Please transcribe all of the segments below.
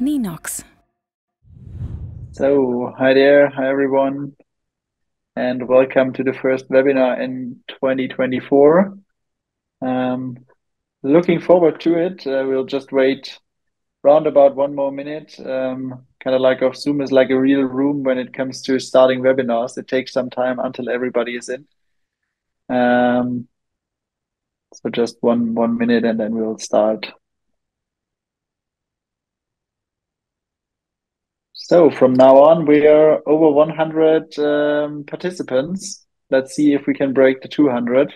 Ninox. So, hi there, hi everyone, and welcome to the first webinar in 2024. Um, Looking forward to it. We'll just wait round about 1 more minute. Kind of like of Zoom is like a real room when it comes to starting webinars. It takes some time until everybody is in. Um, so just one minute and then we'll start. So from now on, we are over 100 participants. Let's see if we can break the 200.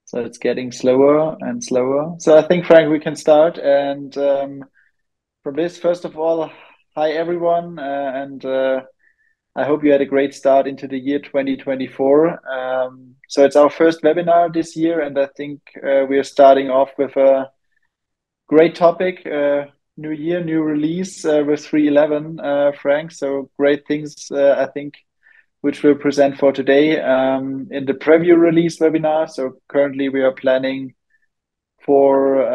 So it's getting slower and slower. So I think, Frank, we can start. And from this, first of all, hi everyone, and I hope you had a great start into the year 2024. So it's our first webinar this year, and I think we are starting off with a great topic. New year, new release with 3.11, Frank. So great things, I think, which we'll present for today in the preview release webinar. So currently we are planning for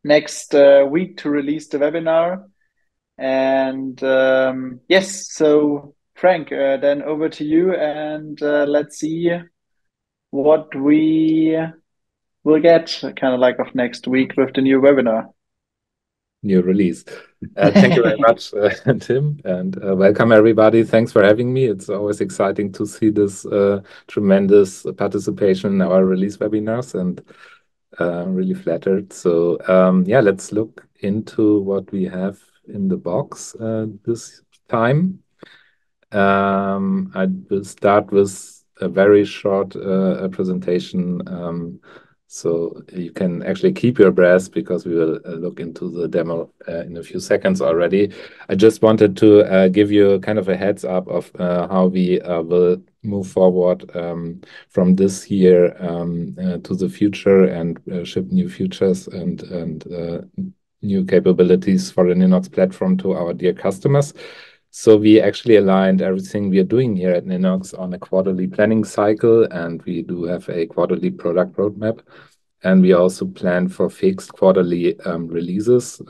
next week to release the webinar. And yes, so Frank, then over to you, and let's see what we will get kind of like of next week with the new webinar. New release. Thank you very much, Tim, and welcome everybody. Thanks for having me. It's always exciting to see this tremendous participation in our release webinars, and really flattered. So yeah, let's look into what we have in the box this time. I will start with a very short presentation, so you can actually keep your breath because we will look into the demo in a few seconds already. I just wanted to give you kind of a heads up of how we will move forward from this year to the future and ship new features and new capabilities for the Ninox platform to our dear customers. So we actually aligned everything we are doing here at Ninox on a quarterly planning cycle, and we do have a quarterly product roadmap. And we also plan for fixed quarterly releases.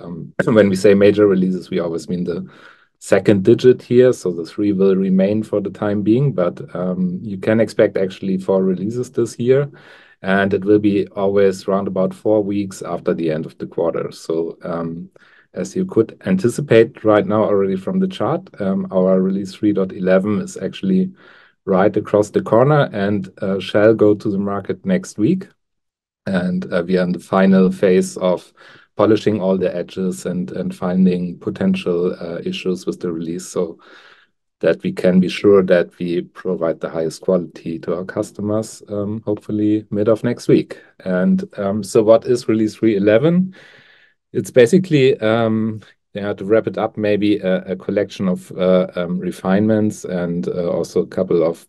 When we say major releases, we always mean the second digit here. So the 3 will remain for the time being, but you can expect actually 4 releases this year. And it will be always around about 4 weeks after the end of the quarter. So as you could anticipate right now already from the chart, our release 3.11 is actually right across the corner and shall go to the market next week. And we are in the final phase of polishing all the edges and finding potential issues with the release so that we can be sure that we provide the highest quality to our customers, hopefully mid of next week. And so what is release 3.11? It's basically, yeah, to wrap it up, maybe a collection of refinements and also a couple of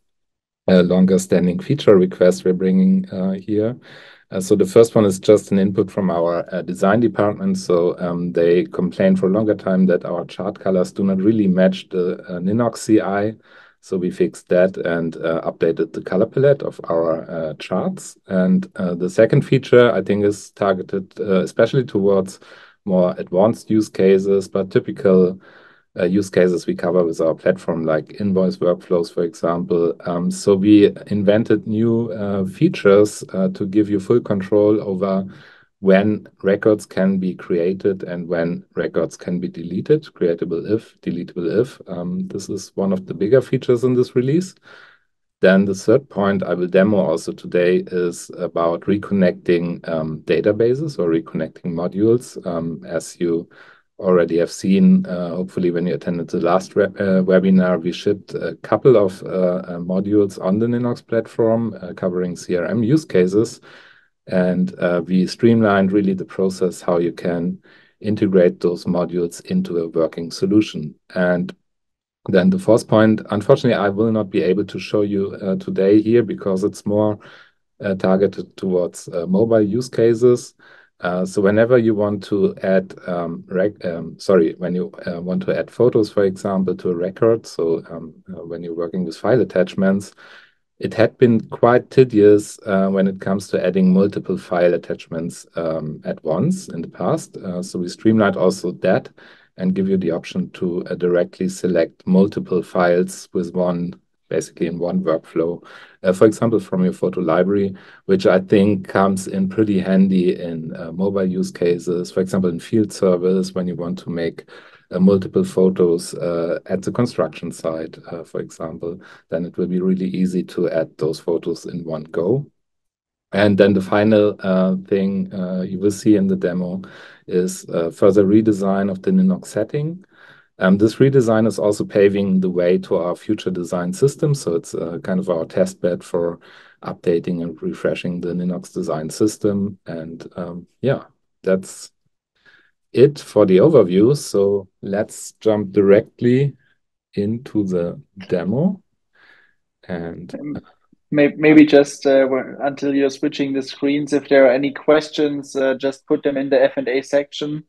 longer standing feature requests we're bringing here. So the first one is just an input from our design department. So they complained for a longer time that our chart colors do not really match the Ninox CI. So we fixed that and updated the color palette of our charts. And the second feature, I think, is targeted especially towards more advanced use cases, but typical use cases we cover with our platform, like invoice workflows, for example. So we invented new features to give you full control over when records can be created and when records can be deleted, creatable if, deletable if. This is one of the bigger features in this release. Then the third point I will demo also today is about reconnecting databases or reconnecting modules. As you already have seen, hopefully when you attended the last webinar, we shipped a couple of modules on the Ninox platform covering CRM use cases. And we streamlined really the process how you can integrate those modules into a working solution. And then the fourth point, unfortunately, I will not be able to show you today here because it's more targeted towards mobile use cases. So whenever you want to add, when you want to add photos, for example, to a record, so when you're working with file attachments, it had been quite tedious when it comes to adding multiple file attachments at once in the past. So we streamlined also that and give you the option to directly select multiple files with one, basically in one workflow. For example, from your photo library, which I think comes in pretty handy in mobile use cases. For example, in field service, when you want to make multiple photos at the construction site, for example, then it will be really easy to add those photos in one go. And then the final thing you will see in the demo is further redesign of the Ninox setting. This redesign is also paving the way to our future design system. So it's kind of our test bed for updating and refreshing the Ninox design system. And yeah, that's it for the overview. So let's jump directly into the demo. And Maybe just until you're switching the screens, if there are any questions, just put them in the F&A section,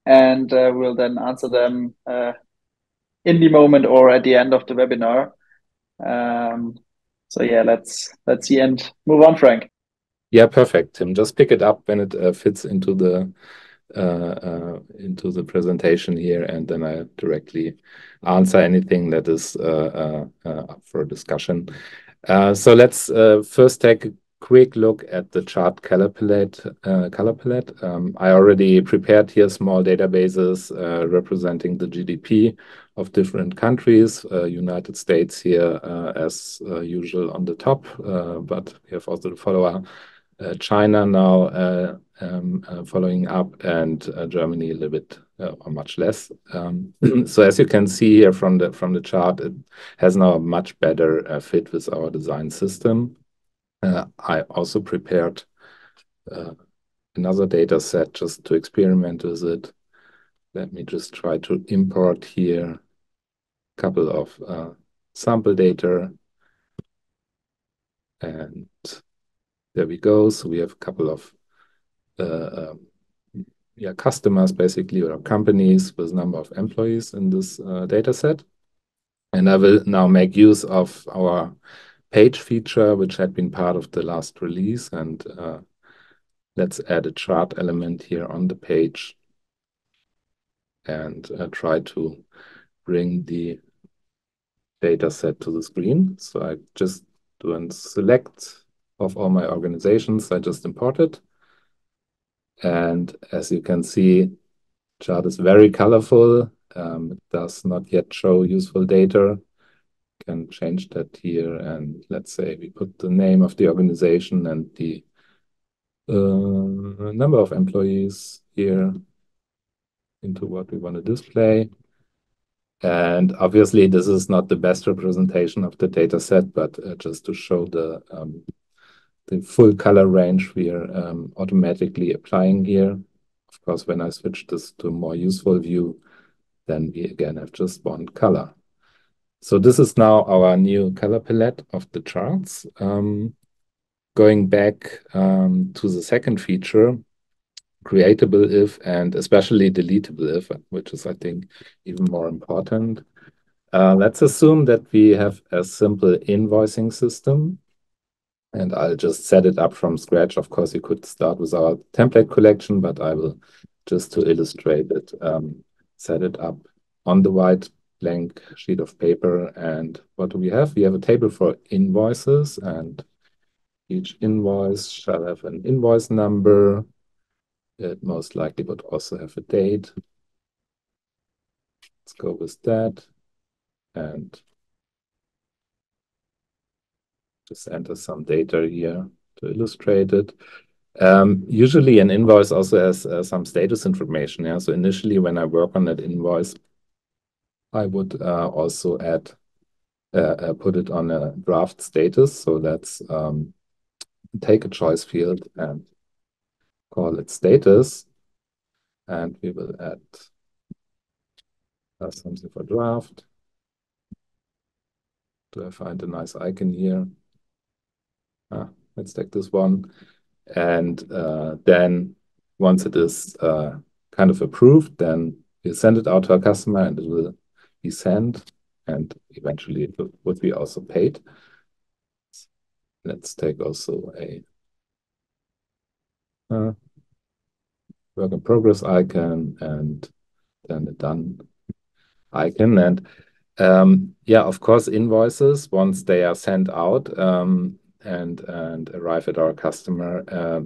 and we'll then answer them in the moment or at the end of the webinar. Um, so yeah, let's see and move on, Frank. yeah, perfect, Tim. Just pick it up when it fits into the presentation here, and then I directly answer anything that is up for discussion. So let's first take a quick look at the chart color palette. I already prepared here small databases representing the GDP of different countries. United States here as usual on the top, but we have also the follower China now following up, and Germany a little bit or much less. So as you can see here from the chart, it has now a much better fit with our design system. I also prepared another data set just to experiment with it. Let me just try to import here a couple of sample data, and there we go. So we have a couple of customers basically, or companies with number of employees in this data set. And I will now make use of our page feature, which had been part of the last release. And let's add a chart element here on the page and try to bring the data set to the screen. So I just do a select of all my organizations I just imported. And as you can see, chart is very colorful. It does not yet show useful data. Can change that here, and let's say we put the name of the organization and the number of employees here into what we want to display. And obviously, this is not the best representation of the data set, but just to show the full color range we are automatically applying here. Of course, when I switch this to a more useful view, then we again have just one color. So this is now our new color palette of the charts. Going back to the second feature, creatable if and especially deletable if, which is, I think, even more important. Let's assume that we have a simple invoicing system, and I'll just set it up from scratch. Of course, you could start with our template collection, but I will, just to illustrate it, set it up on the white blank sheet of paper. And what do we have? We have a table for invoices, and each invoice shall have an invoice number. It most likely would also have a date. Let's go with that. And just enter some data here to illustrate it. Usually an invoice also has some status information. Yeah? So initially when I work on that invoice, I would also add, put it on a draft status. So let's take a choice field and call it status. And we will add something for draft. Do I find a nice icon here? Let's take this one. And then once it is kind of approved, then we send it out to our customer and it will be sent. And eventually it would be also paid. let's take also a work in progress icon and then a done icon. And yeah, of course, invoices, once they are sent out and arrive at our customer,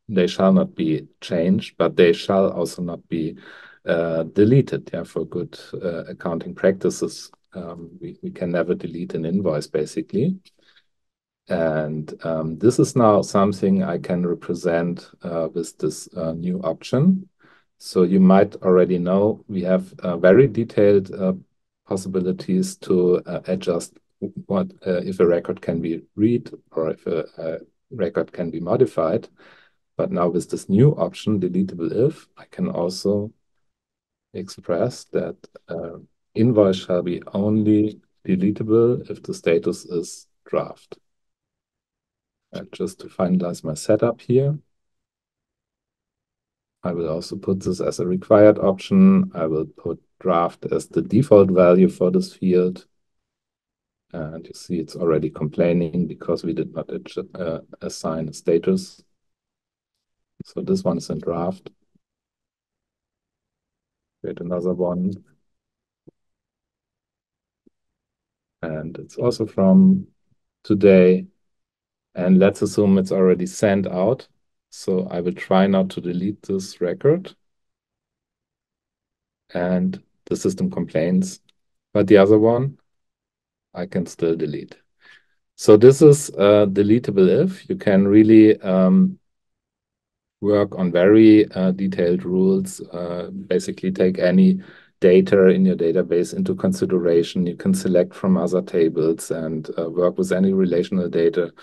they shall not be changed, but they shall also not be deleted. Yeah, for good accounting practices, we can never delete an invoice, basically. And this is now something I can represent with this new option. So you might already know we have very detailed possibilities to adjust what if a record can be read or if a record can be modified. But now with this new option, deletable if, I can also express that invoice shall be only deletable if the status is draft. And just to finalize my setup here, I will also put this as a required option. I will put draft as the default value for this field. And you see it's already complaining because we did not assign a status. So this one is in draft. Create another one. And it's also from today. And let's assume it's already sent out. So I will try not to delete this record. And the system complains. But the other one, I can still delete. So this is deletable if. You can really work on very detailed rules, basically take any data in your database into consideration. You can select from other tables and work with any relational data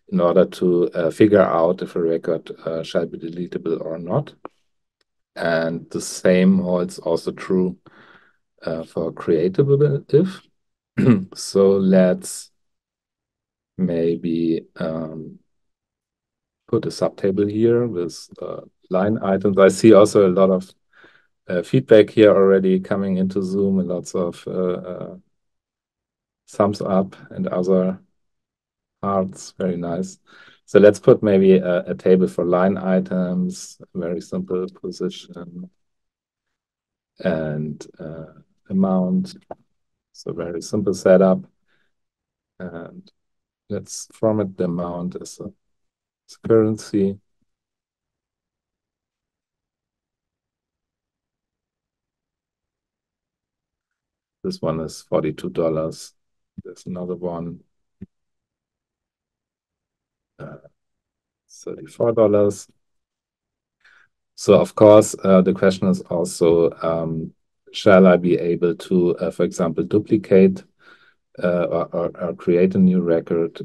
in order to figure out if a record shall be deletable or not. And the same holds also true for creatable if. So let's maybe put a subtable here with line items. I see also a lot of feedback here already coming into Zoom and lots of thumbs up and other hearts. Very nice. So let's put maybe a table for line items, very simple position and amount. So very simple setup. And let's format the amount as a currency. This one is $42. There's another one, $34. So of course, the question is also, shall I be able to, for example, duplicate or create a new record?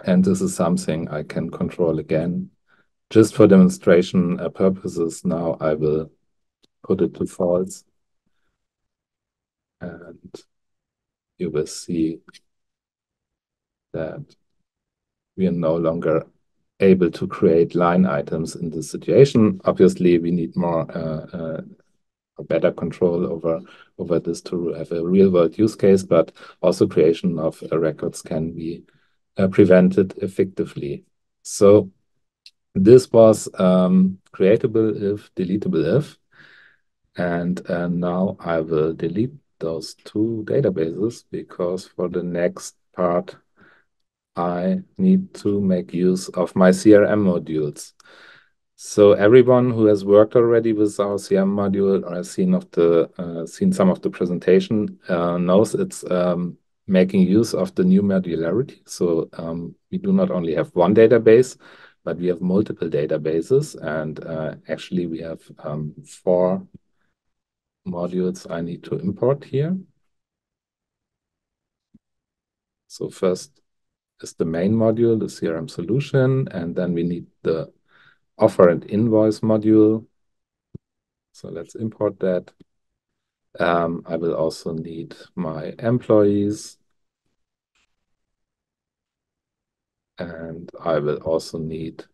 And this is something I can control again. Just for demonstration purposes, now I will put it to false. And you will see that we are no longer able to create line items in this situation. Obviously, we need more better control over this to have a real world use case, but also creation of records can be prevented effectively. So this was creatable if, deletable if, and now I will delete those two databases because for the next part I need to make use of my CRM modules. So everyone who has worked already with our CRM module or has seen some of the presentation knows it's making use of the new modularity. So we do not only have one database, but we have multiple databases, and actually we have 4 modules I need to import here. So first is the main module, the CRM solution, and then we need the offer and invoice module. So let's import that. I will also need my employees, and I will also need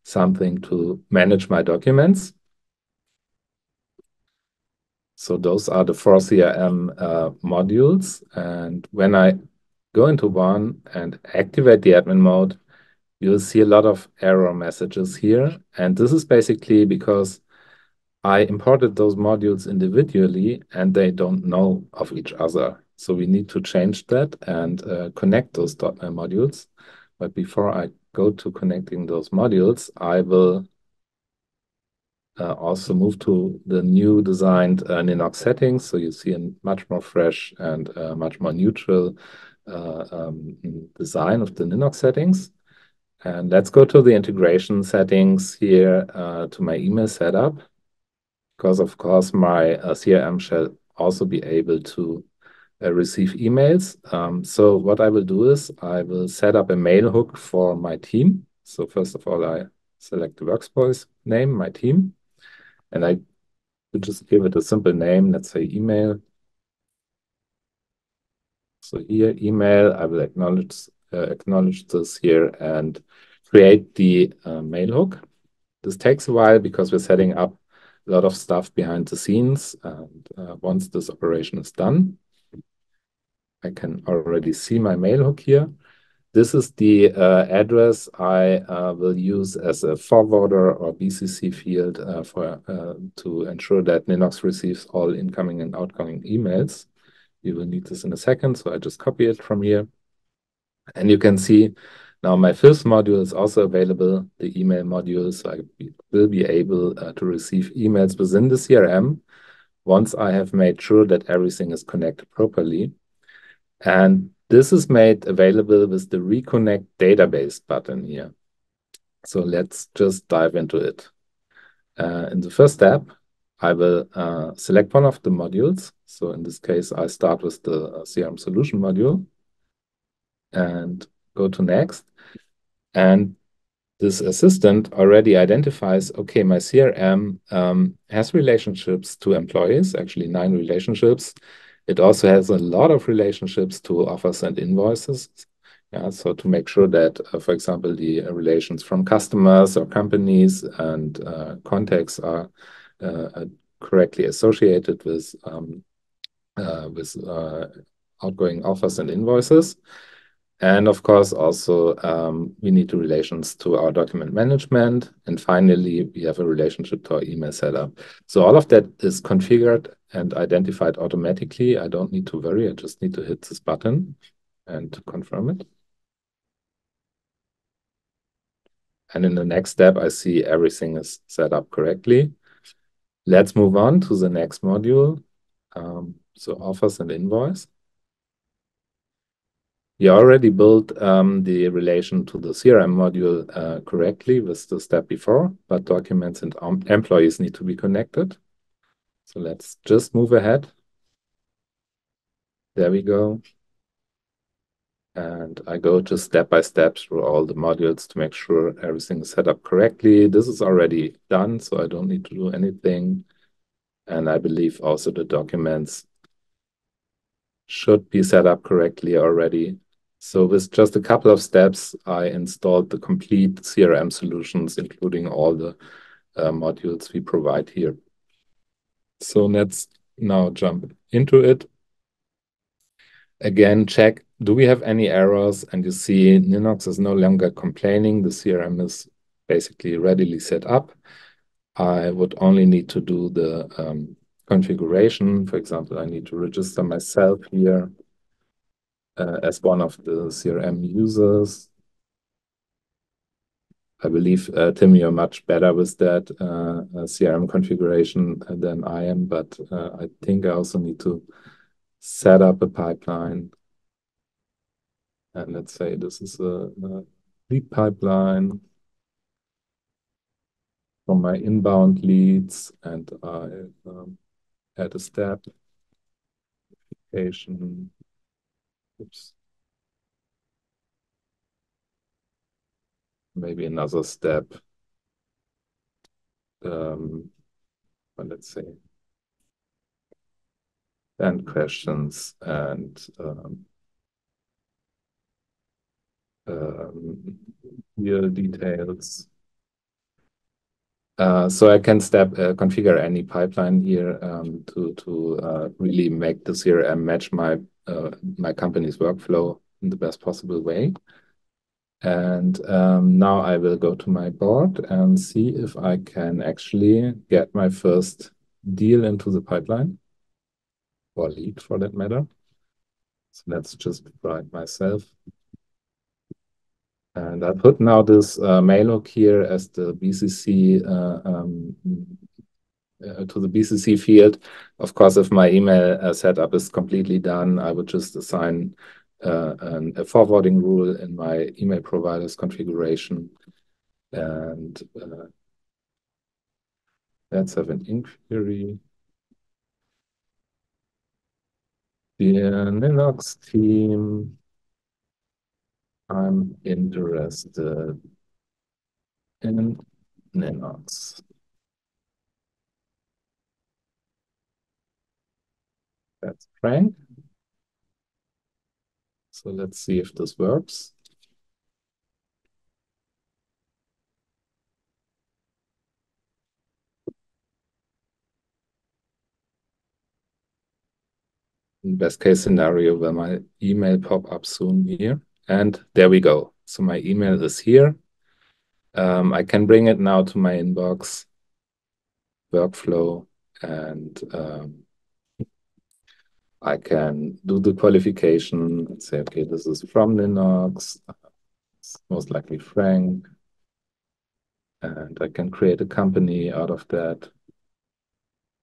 something to manage my documents. So those are the 4 CRM modules. And when I go into one and activate the admin mode, you'll see a lot of error messages here. And this is basically because I imported those modules individually and they don't know of each other. So we need to change that and connect those modules. But before I go to connecting those modules, I will also move to the new designed Ninox settings. So you see a much more fresh and much more neutral design of the Ninox settings. And let's go to the integration settings here to my email setup, because of course my CRM shall also be able to receive emails. So what I will do is I will set up a mail hook for my team. So first of all, I select the workspace name, my team, and I just give it a simple name, let's say email. So here, email, I will acknowledge this here and create the mail hook. This takes a while because we're setting up a lot of stuff behind the scenes. And once this operation is done, I can already see my mail hook here. This is the address I will use as a forwarder or BCC field to ensure that Ninox receives all incoming and outgoing emails. You will need this in a second, so I just copy it from here. And you can see now my fifth module is also available, the email module, so I will be able to receive emails within the CRM once I have made sure that everything is connected properly. And this is made available with the Reconnect Database button here. So let's just dive into it. In the first step, I will select one of the modules. So in this case, I start with the CRM solution module and go to next. And this assistant already identifies, okay, my CRM has relationships to employees, actually 9 relationships. It also has a lot of relationships to offers and invoices. Yeah, so to make sure that, for example, the relations from customers or companies and contacts are correctly associated with outgoing offers and invoices. And of course, also we need the relations to our document management. And finally, we have a relationship to our email setup. So all of that is configured and identified automatically. I don't need to worry. I just need to hit this button and to confirm it. And in the next step, I see everything is set up correctly. Let's move on to the next module. So offers and invoice. You already built the relation to the CRM module correctly with the step before, but documents and employees need to be connected. So let's just move ahead. There we go. And I go just step by step through all the modules to make sure everything is set up correctly. This is already done, so I don't need to do anything. And I believe also the documents should be set up correctly already. So with just a couple of steps, I installed the complete CRM solutions, including all the modules we provide here. So let's now jump into it. Again, check, do we have any errors? And you see Ninox is no longer complaining. The CRM is basically readily set up. I would only need to do the configuration. For example, I need to register myself here as one of the CRM users. I believe, Tim, you're much better with that CRM configuration than I am, but I think I also need to set up a pipeline. And let's say this is a lead pipeline from my inbound leads, and I add a step, application, oops, maybe another step. But let's say, and questions and here details. So I can configure any pipeline here to really make the CRM match my company's workflow. in the best possible way. And now I will go to my board and see if I can actually get my first deal into the pipeline, or lead for that matter. So let's just write myself. And I put now this mail hook here as the BCC to the BCC field. Of course, if my email setup is completely done, I would just assign a forwarding rule in my email provider's configuration. And let's have an inquiry. Dear Ninox team, I'm interested in Ninox. That's Frank. So let's see if this works. In best case scenario, will my email pop up soon here? And there we go. So my email is here. I can bring it now to my inbox workflow, and I can do the qualification and say, okay, this is from Ninox, it's most likely Frank, and I can create a company out of that.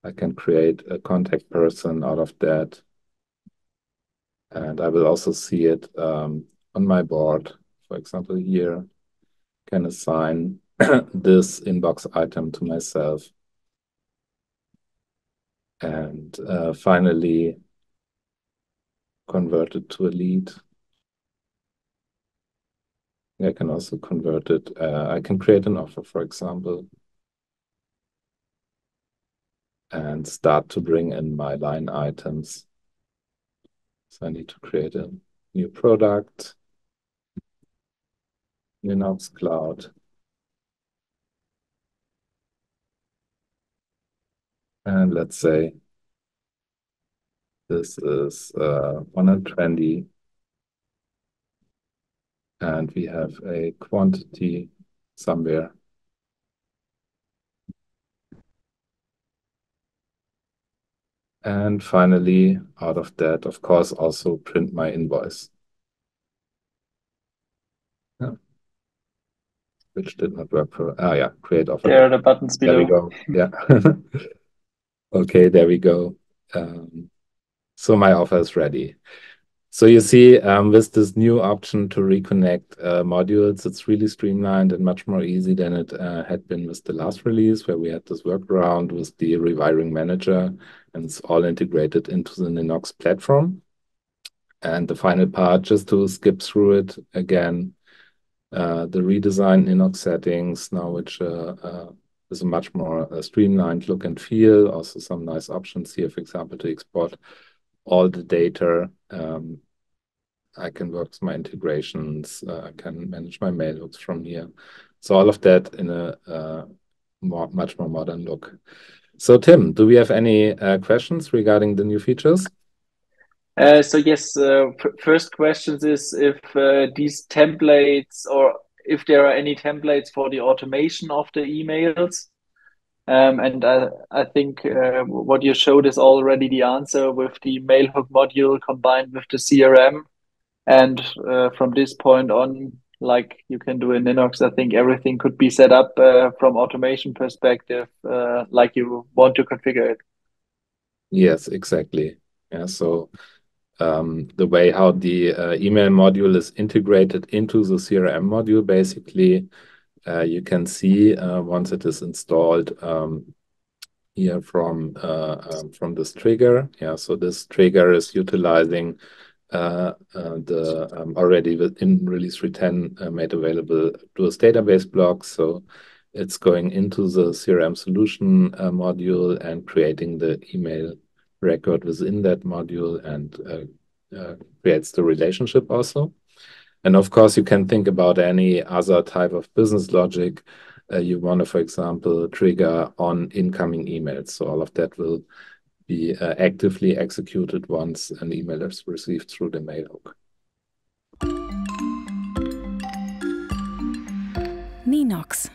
I can create a contact person out of that. And I will also see it on my board. For example, here, can assign this inbox item to myself. And finally, convert it to a lead. I can also convert it. I can create an offer, for example, and start to bring in my line items. So I need to create a new product, Linux Cloud. And let's say this is 120. And we have a quantity somewhere. And finally, out of that, of course, also print my invoice. Yeah. Which did not work for, yeah, create offer. There are the buttons below. There we go. Yeah. Okay, there we go. So my offer is ready. So you see, with this new option to reconnect modules, it's really streamlined and much more easy than it had been with the last release, where we had this workaround with the rewiring manager, and it's all integrated into the Ninox platform. And the final part, just to skip through it again, the redesigned Ninox settings now, which is a much more streamlined look and feel. Also some nice options here, for example, to export all the data. I can work with my integrations. I can manage my mailhooks from here. So all of that in a much more modern look. So Tim, do we have any questions regarding the new features? So yes, first questions is if these templates or if there are any templates for the automation of the emails. And I think what you showed is already the answer with the Mailhook module combined with the CRM. And from this point on, like you can do in Linux, I think everything could be set up from automation perspective, like you want to configure it. Yes, exactly. Yeah, so the way how the email module is integrated into the CRM module, basically, you can see once it is installed here from this trigger. Yeah, so this trigger is utilizing the already in release 3.10 made available Duos database block. So it's going into the CRM solution module and creating the email record within that module, and creates the relationship also. And of course, you can think about any other type of business logic you want to, for example, trigger on incoming emails. So all of that will be actively executed once an email is received through the mail hook. Ninox.